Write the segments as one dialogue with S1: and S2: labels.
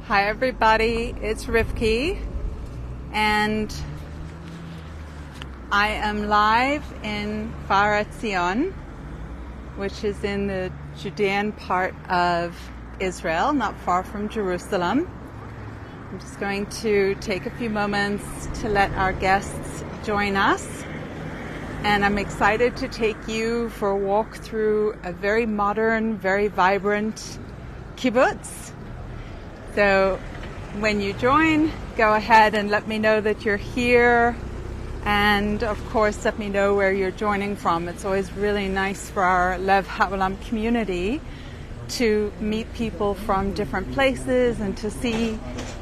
S1: Hi everybody, it's Rivki, and I am live in Kfar Etzion, which is in the Judean part of Israel, not far from Jerusalem. I'm just going to take a few moments to let our guests join us, and I'm excited to take you for a walk through a very modern, very vibrant kibbutz. So when you join, go ahead and let me know that you're here, and of course let me know where you're joining from. It's always really nice for our Lev Haolam community to meet people from different places and to see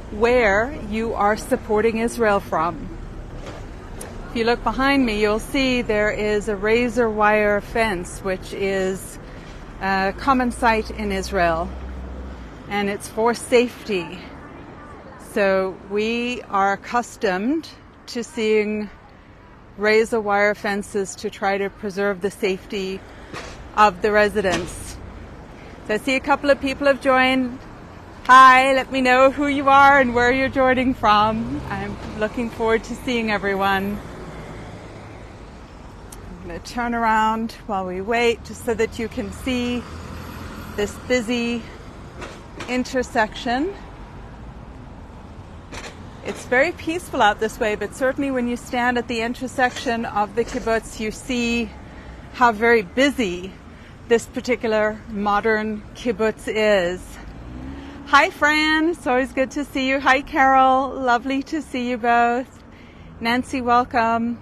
S1: where you are supporting Israel from. If you look behind me, you'll see there is a razor wire fence, which is a common sight in Israel, and it's for safety. So we are accustomed to seeing razor wire fences to try to preserve the safety of the residents. So I see a couple of people have joined. Hi, let me know who you are and where you're joining from. I'm looking forward to seeing everyone. I'm going to turn around while we wait just so that you can see this busy intersection. It's very peaceful out this way, but certainly when you stand at the intersection of the kibbutz, you see how very busy this particular modern kibbutz is. Hi Fran, it's always good to see you. Hi Carol, lovely to see you both. Nancy, welcome.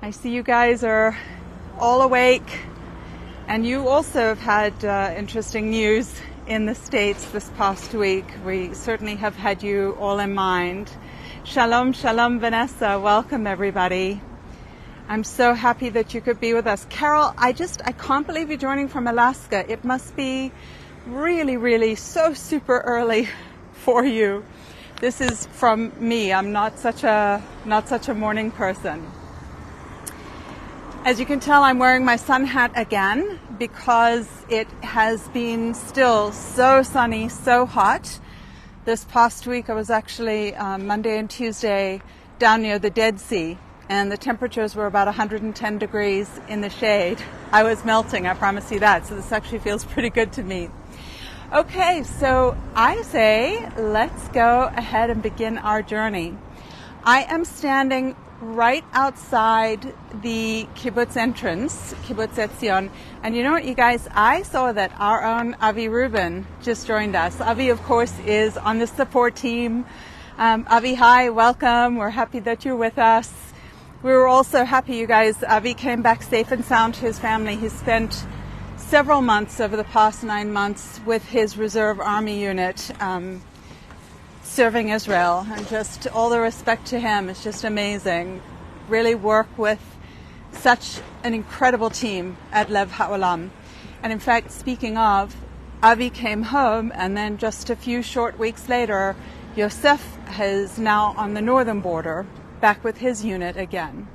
S1: I see you guys are all awake, and you also have had interesting news in the States this past week. We certainly have had you all in mind. Shalom, shalom, Vanessa. Welcome, everybody. I'm so happy that you could be with us. Carol, I can't believe you're joining from Alaska. It must be really, really so super early for you. This is from me. I'm not such a morning person. As you can tell, I'm wearing my sun hat again because it has been still so sunny, so hot. This past week I was actually Monday and Tuesday down near the Dead Sea, and the temperatures were about 110 degrees in the shade. I was melting, I promise you that, so this actually feels pretty good to me. Okay, so I say let's go ahead and begin our journey. I am standing right outside the kibbutz entrance, Kibbutz Etzion. And you know what, you guys, I saw that our own Avi Rubin just joined us. Avi, of course, is on the support team. Avi, hi, welcome. We're happy that you're with us. We were also happy, you guys, Avi came back safe and sound to his family. He spent several months over the past 9 months with his reserve army unit, serving Israel, and just all the respect to him. It's just amazing. Really work with such an incredible team at Lev Haolam. And in fact, speaking of, Avi came home, and then just a few short weeks later, Yosef is now on the northern border, back with his unit again.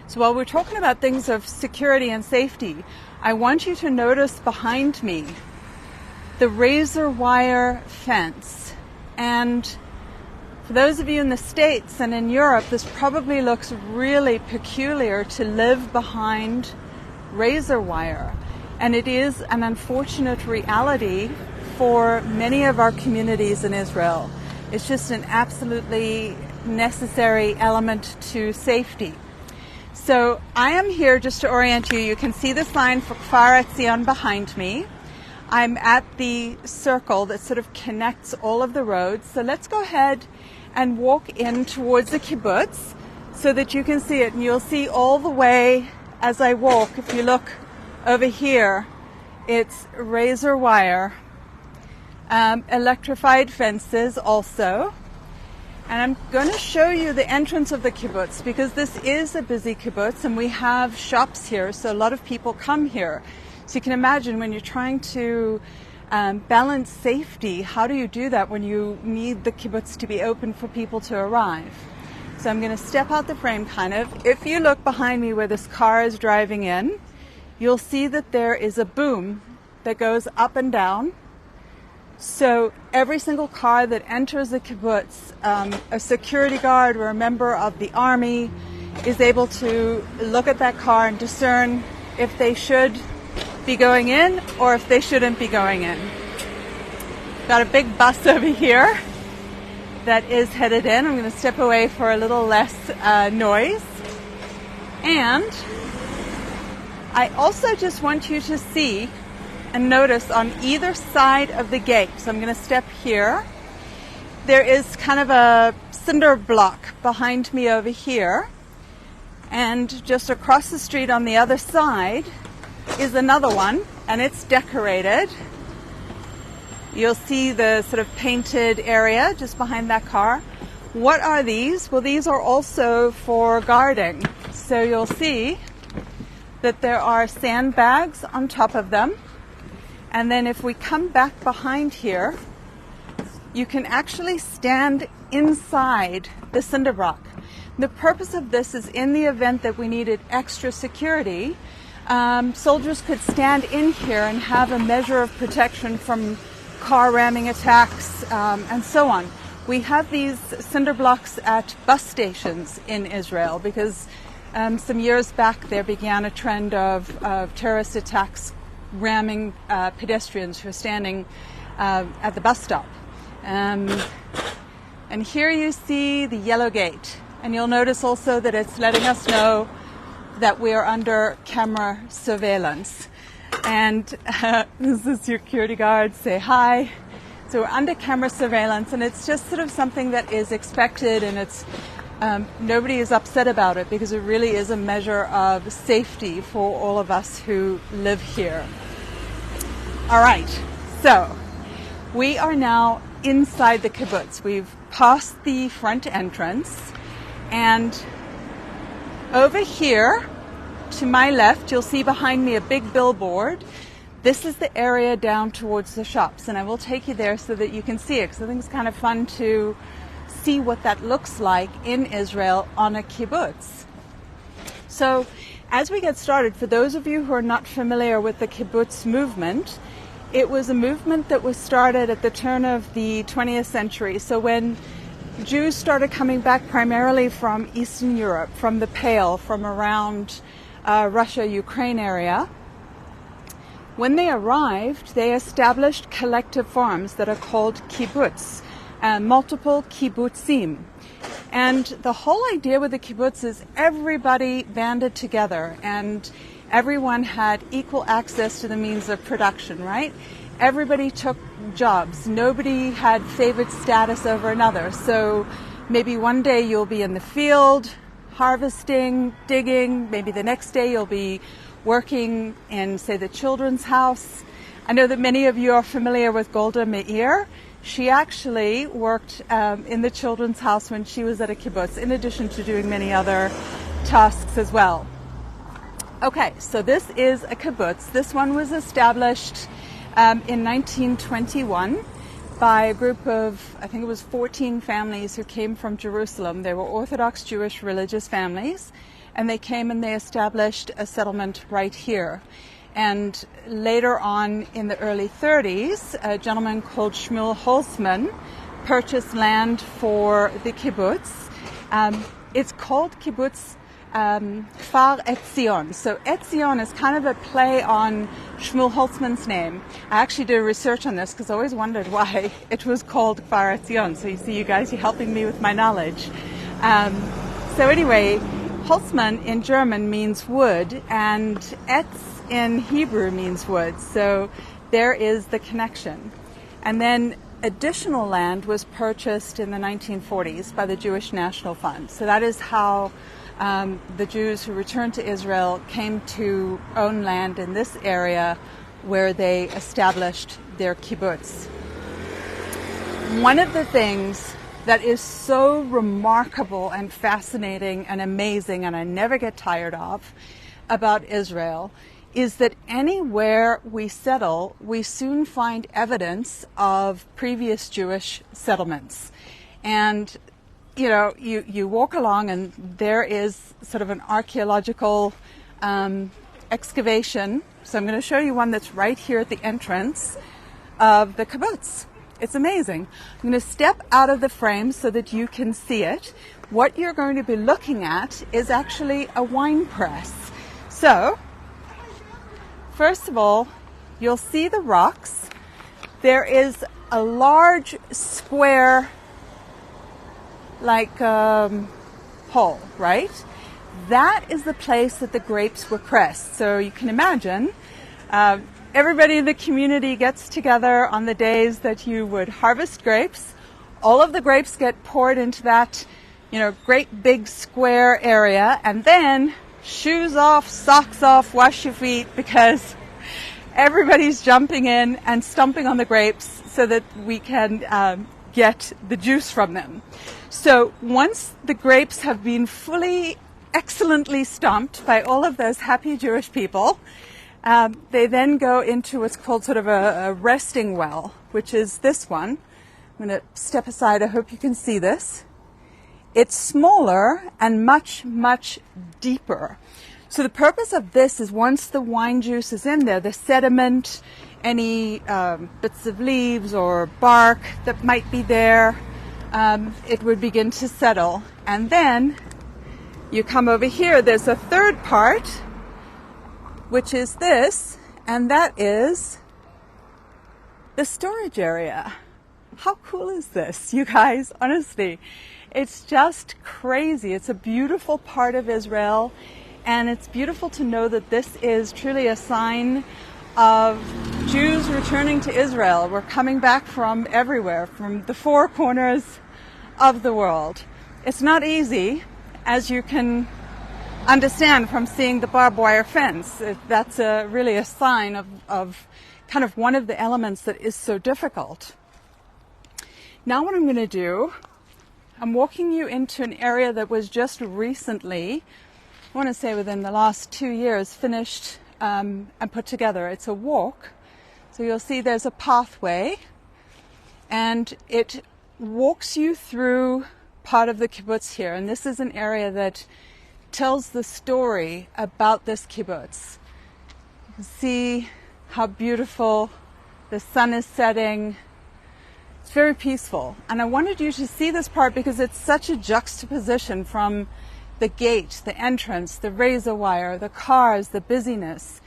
S1: So while we're talking about things of security and safety, I want you to notice behind me the razor wire fence. And for those of you in the States and in Europe, this probably looks really peculiar to live behind razor wire. And it is an unfortunate reality for many of our communities in Israel. It's just an absolutely necessary element to safety. So I am here just to orient you. You can see the sign for Kfar Etzion behind me. I'm at the circle that sort of connects all of the roads. So let's go ahead and walk in towards the kibbutz so that you can see it. And you'll see all the way as I walk, if you look over here, it's razor wire, electrified fences also. And I'm going to show you the entrance of the kibbutz because this is a busy kibbutz and we have shops here, so a lot of people come here. So you can imagine when you're trying to balance safety, how do you do that when you need the kibbutz to be open for people to arrive? So I'm going to step out the frame kind of. If you look behind me where this car is driving in, you'll see that there is a boom that goes up and down So every single car that enters the kibbutz, a security guard or a member of the army is able to look at that car and discern if they should be going in or if they shouldn't be going in. Got a big bus over here that is headed in. I'm going to step away for a little less noise. And I also just want you to see and notice on either side of the gate, so I'm going to step here, there is kind of a cinder block behind me over here. And just across the street on the other side is another one, and it's decorated. You'll see the sort of painted area just behind that car. What are these? Well, these are also for guarding. So you'll see that there are sandbags on top of them. And then if we come back behind here, you can actually stand inside the cinder block. The purpose of this is in the event that we needed extra security, soldiers could stand in here and have a measure of protection from car ramming attacks and so on. We have these cinder blocks at bus stations in Israel because some years back there began a trend of terrorist attacks ramming pedestrians who are standing at the bus stop. And here you see the yellow gate. And you'll notice also that it's letting us know that we are under camera surveillance. And this is security guards say hi. So we're under camera surveillance, and it's just sort of something that is expected, and it's nobody is upset about it because it really is a measure of safety for all of us who live here. All right, so we are now inside the kibbutz. We've passed the front entrance. And over here, to my left, you'll see behind me a big billboard. This is the area down towards the shops, and I will take you there so that you can see it, because I think it's kind of fun to see what that looks like in Israel on a kibbutz. So, as we get started, for those of you who are not familiar with the kibbutz movement, it was a movement that was started at the turn of the 20th century. So when Jews started coming back primarily from Eastern Europe, from the Pale, from around Russia, Ukraine area. When they arrived, they established collective farms that are called kibbutz, multiple kibbutzim. And the whole idea with the kibbutz is everybody banded together and everyone had equal access to the means of production, right? Everybody took jobs. Nobody had favored status over another. So maybe one day you'll be in the field, harvesting, digging. Maybe the next day you'll be working in, say, the children's house. I know that many of you are familiar with Golda Meir. She actually worked in the children's house when she was at a kibbutz, in addition to doing many other tasks as well. Okay, so this is a kibbutz. This one was established in 1921 by a group of, I think it was 14 families who came from Jerusalem. They were Orthodox Jewish religious families, and they came and they established a settlement right here. And later on in the early 30s, a gentleman called Shmuel Holzman purchased land for the kibbutz. It's called Kibbutz Kfar Etzion. So Etzion is kind of a play on Shmuel Holzman's name. I actually did research on this because I always wondered why it was called Kfar Etzion. So you see, you guys, you're helping me with my knowledge. So anyway, Holzman in German means wood, and Etz in Hebrew means wood. So there is the connection. And then additional land was purchased in the 1940s by the Jewish National Fund. So that is how the Jews who returned to Israel came to own land in this area where they established their kibbutz. One of the things that is so remarkable and fascinating and amazing, and I never get tired of, about Israel, is that anywhere we settle, we soon find evidence of previous Jewish settlements. And you know, you walk along and there is sort of an archaeological excavation. So I'm going to show you one that's right here at the entrance of the kibbutz. It's amazing. I'm going to step out of the frame so that you can see it. What you're going to be looking at is actually a wine press. So, first of all, you'll see the rocks. There is a large square, like hole, right? That is the place that the grapes were pressed. So you can imagine, everybody in the community gets together on the days that you would harvest grapes. All of the grapes get poured into that, great big square area, and then shoes off, socks off, wash your feet, because everybody's jumping in and stomping on the grapes so that we can get the juice from them. So once the grapes have been fully, excellently stomped by all of those happy Jewish people, they then go into what's called sort of a resting well, which is this one. I'm going to step aside. I hope you can see this. It's smaller and much, much deeper. So the purpose of this is once the wine juice is in there, the sediment, any bits of leaves or bark that might be there, it would begin to settle. And then you come over here, there's a third part, which is this, and that is the storage area. How cool is this, you guys? Honestly, it's just crazy. It's a beautiful part of Israel, and it's beautiful to know that this is truly a sign of Jews returning to Israel. We're coming back from everywhere, from the four corners of the world. It's not easy, as you can understand from seeing the barbed wire fence. That's really a sign of kind of one of the elements that is so difficult. Now what I'm going to do, I'm walking you into an area that was just recently, I want to say within the last 2 years, finished and put together. It's a walk. So you'll see there's a pathway, and it walks you through part of the kibbutz here. And this is an area that tells the story about this kibbutz. You can see how beautiful the sun is setting. It's very peaceful. And I wanted you to see this part because it's such a juxtaposition from the gate, the entrance, the razor wire, the cars, the busyness.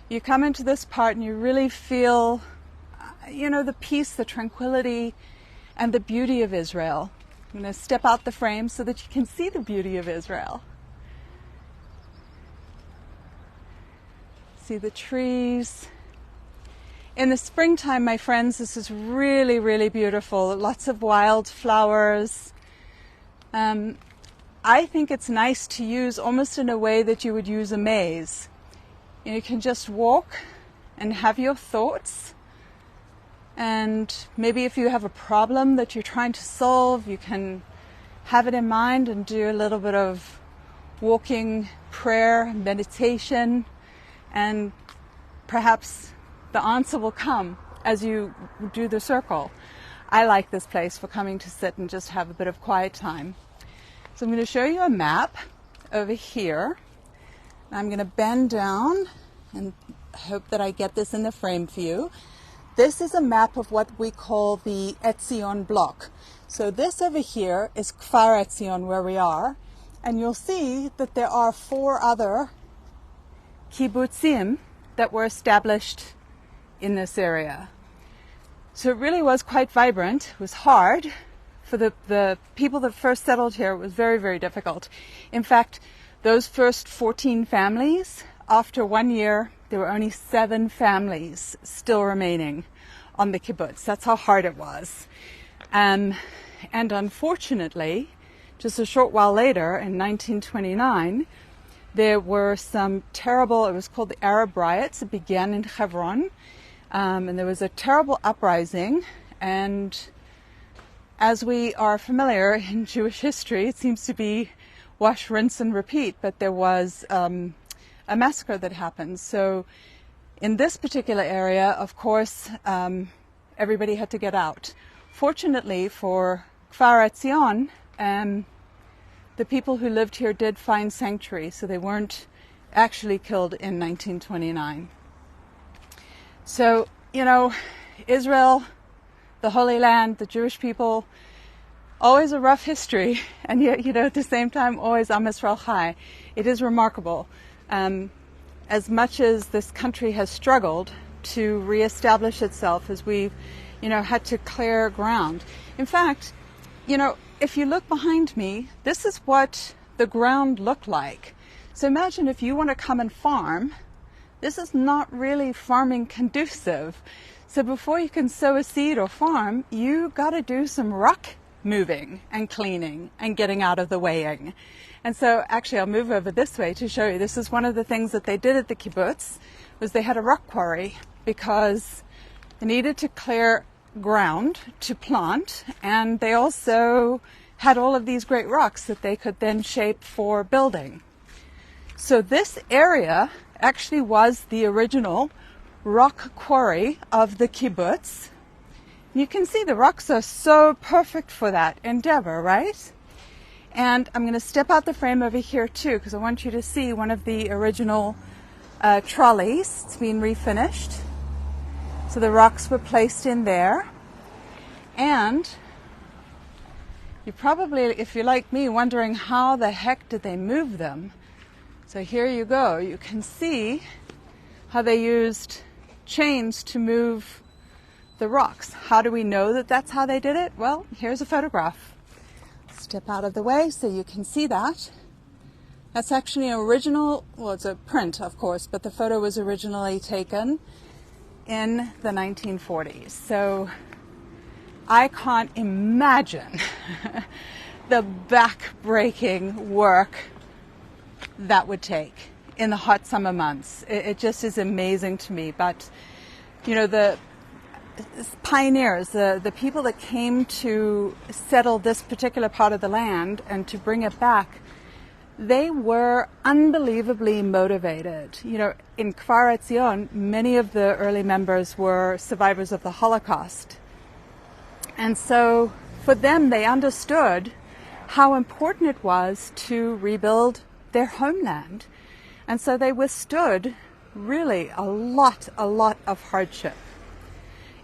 S1: You come into this part and you really feel, the peace, the tranquility, and the beauty of Israel. I'm going to step out the frame so that you can see the beauty of Israel. See the trees. In the springtime, my friends, this is really, really beautiful. Lots of wildflowers. I think it's nice to use almost in a way that you would use a maze. You can just walk and have your thoughts. And maybe if you have a problem that you're trying to solve, you can have it in mind and do a little bit of walking prayer, meditation, and perhaps the answer will come as you do the circle. I like this place for coming to sit and just have a bit of quiet time. So I'm going to show you a map over here. I'm going to bend down and hope that I get this in the frame for you. This is a map of what we call the Etzion block. So this over here is Kfar Etzion, where we are. And you'll see that there are 4 other kibbutzim that were established in this area. So it really was quite vibrant. It was hard. For the people that first settled here, it was very, very difficult. In fact, those first 14 families, after 1 year, there were only 7 families still remaining on the kibbutz. That's how hard it was. And unfortunately, just a short while later, in 1929, there were some terrible, it was called the Arab riots. It began in Hebron. And there was a terrible uprising. And as we are familiar in Jewish history, it seems to be wash, rinse, and repeat. But there was a massacre that happened. So in this particular area, of course, everybody had to get out. Fortunately for Kfar Etzion, the people who lived here did find sanctuary, so they weren't actually killed in 1929. So, Israel the Holy Land, the Jewish people, always a rough history, and yet, at the same time, always Am Yisrael Chai. It is remarkable. As much as this country has struggled to reestablish itself, as we've, had to clear ground. In fact, if you look behind me, this is what the ground looked like. So imagine if you want to come and farm, this is not really farming conducive. So before you can sow a seed or farm, you got to do some rock moving and cleaning and getting out of the weighing. And so actually I'll move over this way to show you. This is one of the things that they did at the kibbutz, was they had a rock quarry because they needed to clear ground to plant, and they also had all of these great rocks that they could then shape for building. So this area actually was the original rock quarry of the kibbutz. You can see the rocks are so perfect for that endeavor, right? And I'm going to step out the frame over here too, because I want you to see one of the original trolleys. It's been refinished. So the rocks were placed in there. And you're probably, if you're like me, wondering how the heck did they move them? So here you go. You can see how they used chains to move the rocks. How do we know that that's how they did it? Well, here's a photograph. Step out of the way so you can see that. That's actually an original, well, it's a print, of course, but the photo was originally taken in the 1940s. So I can't imagine the back-breaking work that would take in the hot summer months. It just is amazing to me. But, the pioneers, the people that came to settle this particular part of the land and to bring it back, they were unbelievably motivated. In Kfar Etzion, many of the early members were survivors of the Holocaust. And so for them, they understood how important it was to rebuild their homeland. And so they withstood really a lot of hardship.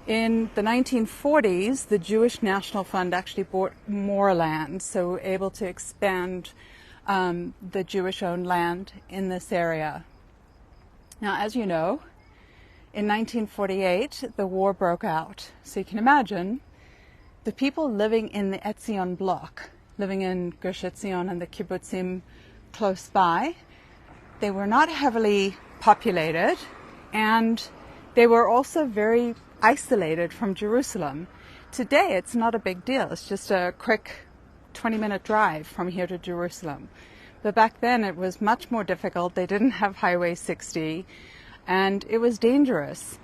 S1: In the 1940s, the Jewish National Fund actually bought more land, so we're able to expand the Jewish-owned land in this area. Now, as you know, in 1948, the war broke out. So you can imagine the people living in the Etzion block, living in Gush Etzion and the kibbutzim close by, they were not heavily populated, and they were also very isolated from Jerusalem. Today, it's not a big deal. It's just a quick 20-minute drive from here to Jerusalem. But back then, it was much more difficult. They didn't have Highway 60, and it was dangerous.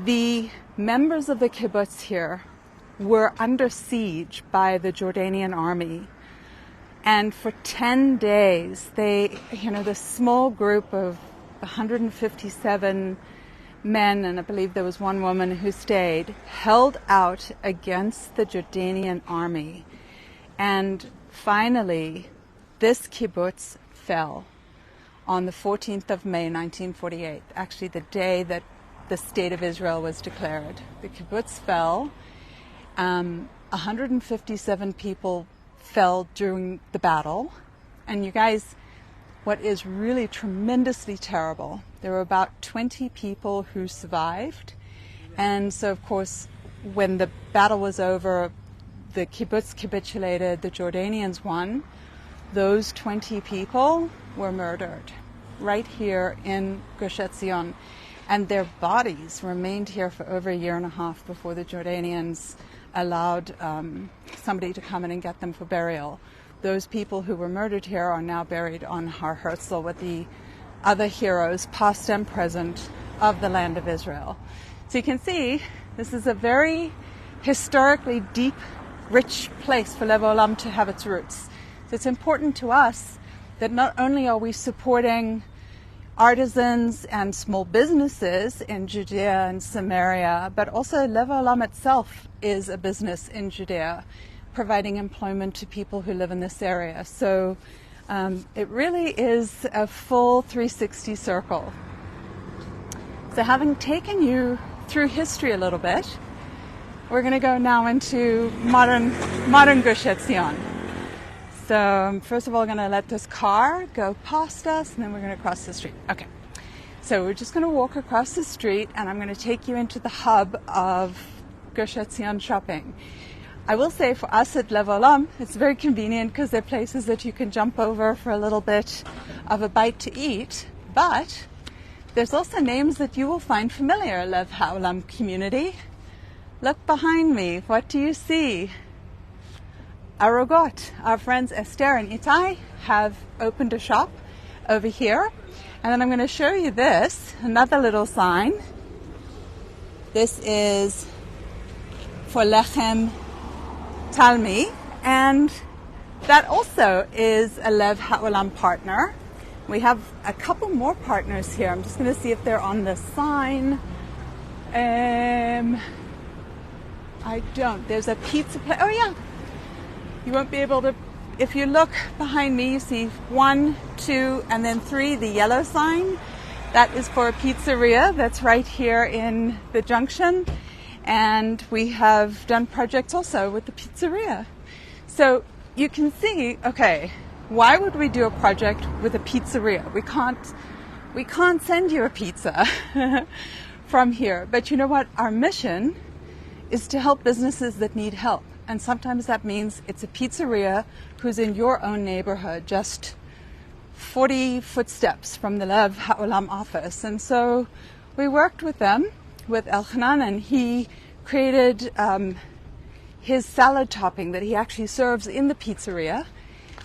S1: The members of the kibbutz here were under siege by the Jordanian army. And for 10 days, they, the small group of 157 men, and I believe there was one woman who stayed, held out against the Jordanian army. And finally, this kibbutz fell on the 14th of May, 1948, actually the day that the State of Israel was declared. The kibbutz fell. 157 people fell during the battle. And you guys, what is really tremendously terrible, there were about 20 people who survived. And so, of course, when the battle was over, the kibbutz capitulated, the Jordanians won. Those 20 people were murdered right here in Gush Etzion. And their bodies remained here for over a year and a half before the Jordanians allowed somebody to come in and get them for burial. Those people who were murdered here are now buried on Har Herzl with the other heroes, past and present, of the land of Israel. So you can see this is a very historically deep, rich place for Lev Haolam to have its roots. So it's important to us that not only are we supporting artisans and small businesses in Judea and Samaria, but also Lev Haolam itself is a business in Judea, providing employment to people who live in this area. So it really is a full 360 circle. So having taken you through history a little bit, we're going to go now into modern Gush Etzion. So first of all, we're going to let this car go past us, and then we're going to cross the street. Okay. So we're just going to walk across the street, and I'm going to take you into the hub of Gush Etzion shopping. I will say for us at Lev Haolam, it's very convenient because they're places that you can jump over for a little bit of a bite to eat. But there's also names that you will find familiar, Lev Haolam community. Look behind me. What do you see? Arogot. Our friends Esther and Itai have opened a shop over here. And then I'm going to show you this, another little sign. This is for Lechem Talmi, and that also is a Lev Haolam partner. We have a couple more partners here. I'm just going to see if they're on the sign. I don't. There's a pizza place. Oh yeah. You won't be able to. If you look behind me, you see 1, 2, and then 3, the yellow sign. That is for a pizzeria that's right here in the junction. And we have done projects also with the pizzeria. So you can see, okay, why would we do a project with a pizzeria? We can't send you a pizza from here. But you know what? Our mission is to help businesses that need help. And sometimes that means it's a pizzeria who's in your own neighborhood, just 40 footsteps from the Lev Haolam office. And so we worked with them, with Elchanan, and he created his salad topping that he actually serves in the pizzeria.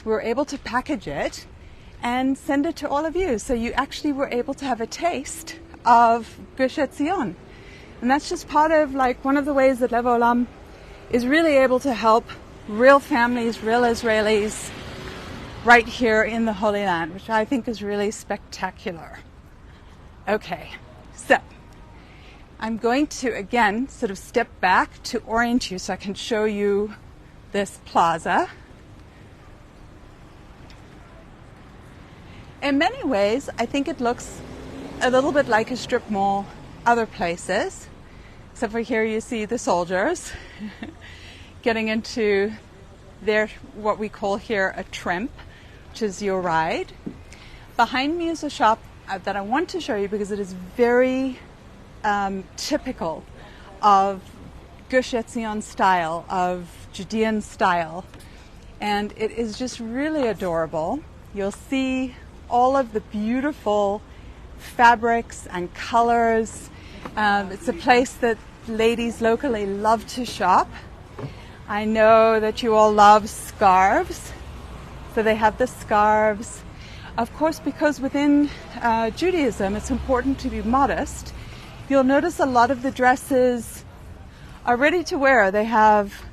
S1: We were able to package it and send it to all of you. So you actually were able to have a taste of Gush Etzion. And that's just part of like one of the ways that Lev Haolam is really able to help real families, real Israelis right here in the Holy Land, which I think is really spectacular. Okay, so I'm going to, again, sort of step back to orient you so I can show you this plaza. In many ways, I think it looks a little bit like a strip mall other places. Except for here you see the soldiers getting into their, what we call here a trimp, which is your ride. Behind me is a shop that I want to show you because it is very typical of Gush Etzion style, of Judean style. And it is just really adorable. You'll see all of the beautiful fabrics and colors. It's a place that ladies locally love to shop. I know that you all love scarves, so they have the scarves. Of course, because within Judaism it's important to be modest, you'll notice a lot of the dresses are ready to wear. They have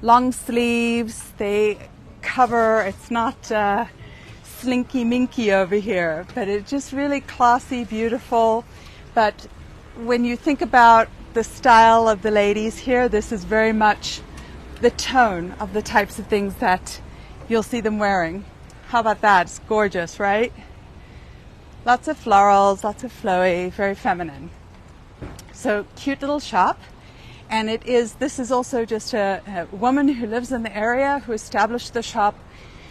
S1: long sleeves, they cover, it's not slinky minky over here, but it's just really classy, beautiful. But when you think about the style of the ladies here, this is very much the tone of the types of things that you'll see them wearing. How about that? It's gorgeous, right? Lots of florals, lots of flowy, very feminine. So cute little shop. And this is also just a woman who lives in the area who established the shop.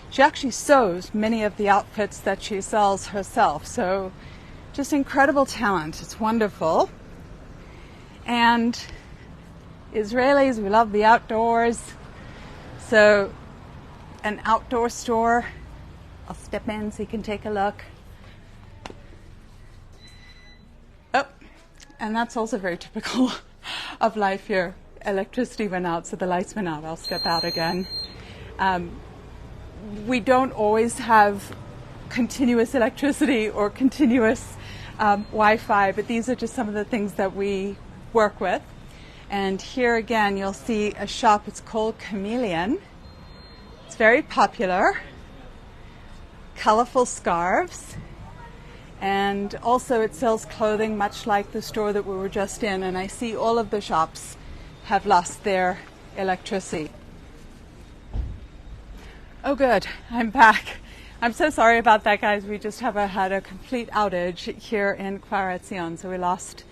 S1: She actually sews many of the outfits that she sells herself. So just incredible talent. It's wonderful. And Israelis, we love the outdoors. So an outdoor store. I'll step in so you can take a look. Oh, and that's also very typical of life here. Electricity went out, so the lights went out. I'll step out again. We don't always have continuous electricity or continuous Wi-Fi, but these are just some of the things that we work with. And here again, you'll see a shop. It's called Chameleon. It's very popular. Colorful scarves. And also it sells clothing much like the store that we were just in. And I see all of the shops have lost their electricity. Oh good, I'm back. I'm so sorry about that, guys. We just had a complete outage here in Kfar Etzion. So we lost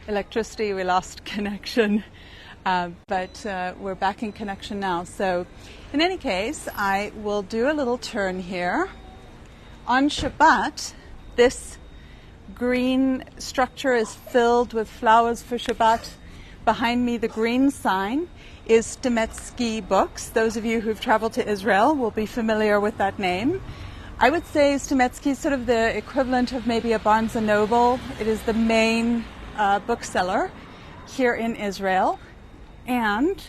S1: electricity, we lost connection. but we're back in connection now. So in any case, I will do a little turn here. On Shabbat, this green structure is filled with flowers for Shabbat. Behind me, the green sign is Stemetsky Books. Those of you who've traveled to Israel will be familiar with that name. I would say Stemetsky is sort of the equivalent of maybe a Barnes & Noble. It is the main bookseller here in Israel. And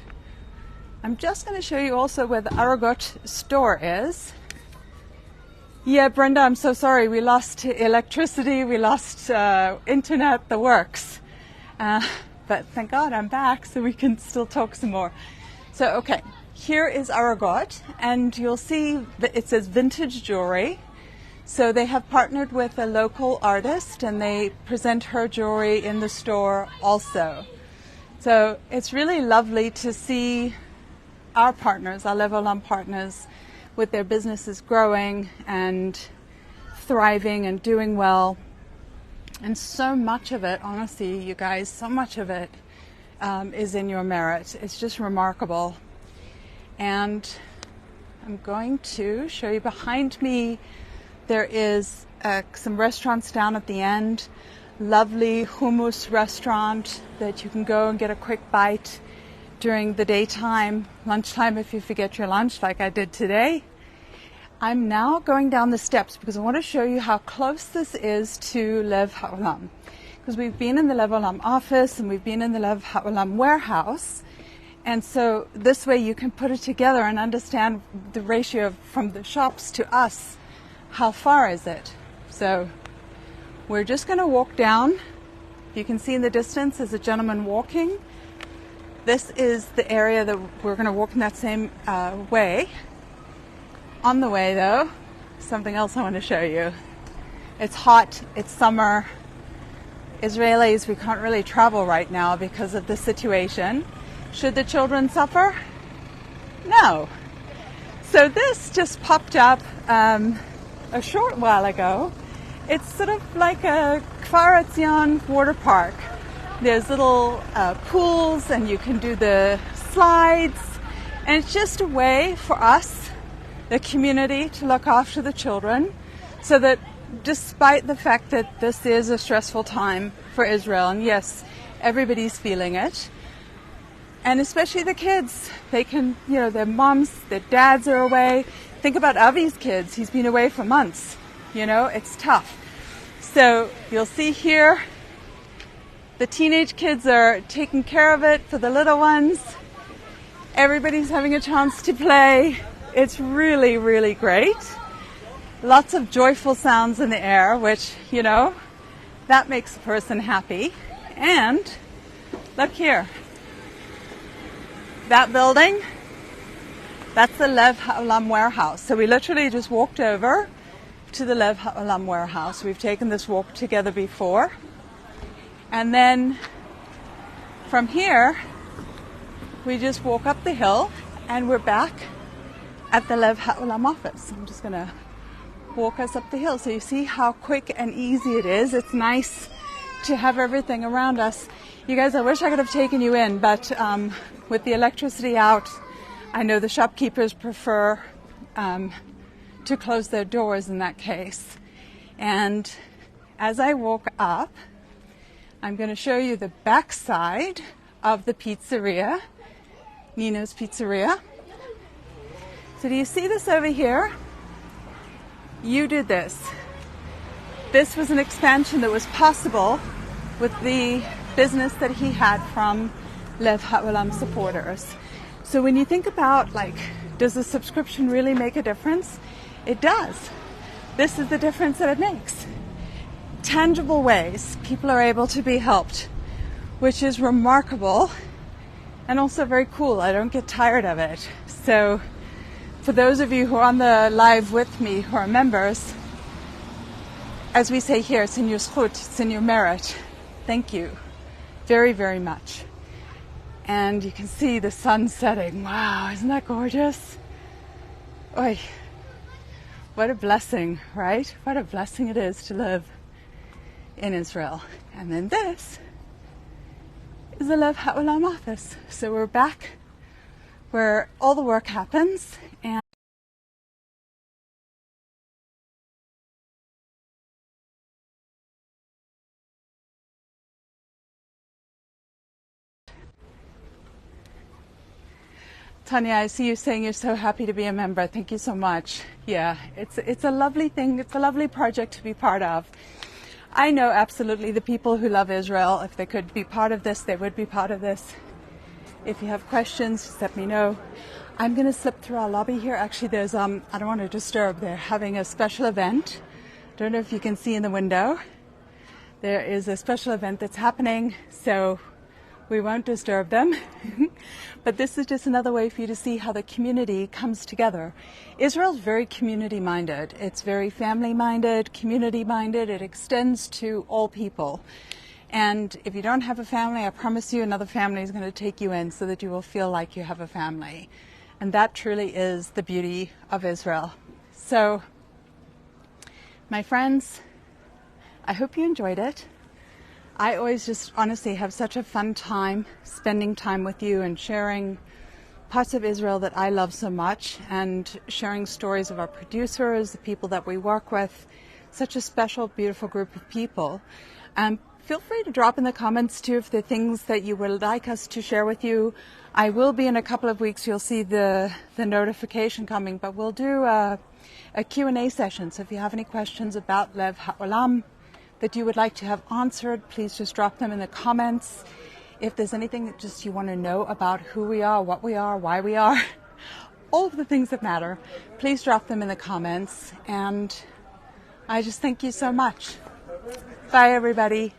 S1: I'm just going to show you also where the Aragot store is. Yeah, Brenda, I'm so sorry. We lost electricity, we lost internet, the works. But thank God I'm back so we can still talk some more. So, okay, here is Aragot, and you'll see that it says vintage jewelry. So they have partnered with a local artist, and they present her jewelry in the store also. So it's really lovely to see our partners, our Lev Haolam partners, with their businesses growing and thriving and doing well. And so much of it, honestly, you guys, so much of it is in your merit. It's just remarkable. And I'm going to show you behind me, there is some restaurants down at the end. Lovely hummus restaurant that you can go and get a quick bite during the daytime, lunchtime if you forget your lunch like I did today. I'm now going down the steps because I want to show you how close this is to Lev Haolam. Because we've been in the Lev Haolam office and we've been in the Lev Haolam warehouse. And so this way you can put it together and understand the ratio from the shops to us. How far is it? So we're just going to walk down. You can see in the distance there's a gentleman walking. This is the area that we're going to walk in that same way. On the way, though, something else I want to show you. It's hot, it's summer. Israelis, we can't really travel right now because of the situation. Should the children suffer? No. So this just popped up a short while ago. It's sort of like a Kfar Etzion water park. There's little pools and you can do the slides. And it's just a way for us, the community, to look after the children so that despite the fact that this is a stressful time for Israel, and yes, everybody's feeling it, and especially the kids, they can, their moms, their dads are away. Think about Avi's kids. He's been away for months. It's tough. So you'll see here, the teenage kids are taking care of it for the little ones. Everybody's having a chance to play. It's really, really great. Lots of joyful sounds in the air, which, that makes a person happy. And look here. That building, that's the Lev Haolam warehouse. So we literally just walked over to the Lev Haolam warehouse. We've taken this walk together before. And then from here, we just walk up the hill and we're back at the Lev Haolam office. I'm just going to walk us up the hill. So you see how quick and easy it is. It's nice to have everything around us. You guys, I wish I could have taken you in, but with the electricity out, I know the shopkeepers prefer to close their doors in that case. And as I walk up, I'm going to show you the backside of the pizzeria, Nino's Pizzeria. So do you see this over here? You did this. This was an expansion that was possible with the business that he had from Lev Haolam supporters. So when you think about, does a subscription really make a difference? It does. This is the difference that it makes. Tangible ways people are able to be helped, which is remarkable and also very cool. I don't get tired of it. So for those of you who are on the live with me who are members, as we say here, it's in your zchut, it's in your merit. Thank you very, very much. And you can see the sun setting. Wow, isn't that gorgeous? Oy, what a blessing, right? What a blessing it is to live in Israel. And then this is the Lev Haolam office. So we're back where all the work happens. And Tanya, I see you saying you're so happy to be a member. Thank you so much. Yeah, it's a lovely thing. It's a lovely project to be part of. I know absolutely the people who love Israel. If they could be part of this, they would be part of this. If you have questions, just let me know. I'm going to slip through our lobby here. Actually, there's, I don't want to disturb. They're having a special event. Don't know if you can see in the window. There is a special event that's happening, so we won't disturb them. But this is just another way for you to see how the community comes together. Israel's very community-minded. It's very family-minded, community-minded. It extends to all people. And if you don't have a family, I promise you another family is going to take you in so that you will feel like you have a family. And that truly is the beauty of Israel. So, my friends, I hope you enjoyed it. I always just honestly have such a fun time spending time with you and sharing parts of Israel that I love so much, and sharing stories of our producers, the people that we work with, such a special, beautiful group of people. Feel free to drop in the comments too if there are things that you would like us to share with you. I will be in a couple of weeks, you'll see the notification coming, but we'll do a Q&A session. So if you have any questions about Lev Haolam that you would like to have answered, please just drop them in the comments. If there's anything that just you want to know about who we are, what we are, why we are, all of the things that matter, please drop them in the comments. And I just thank you so much. Bye, everybody.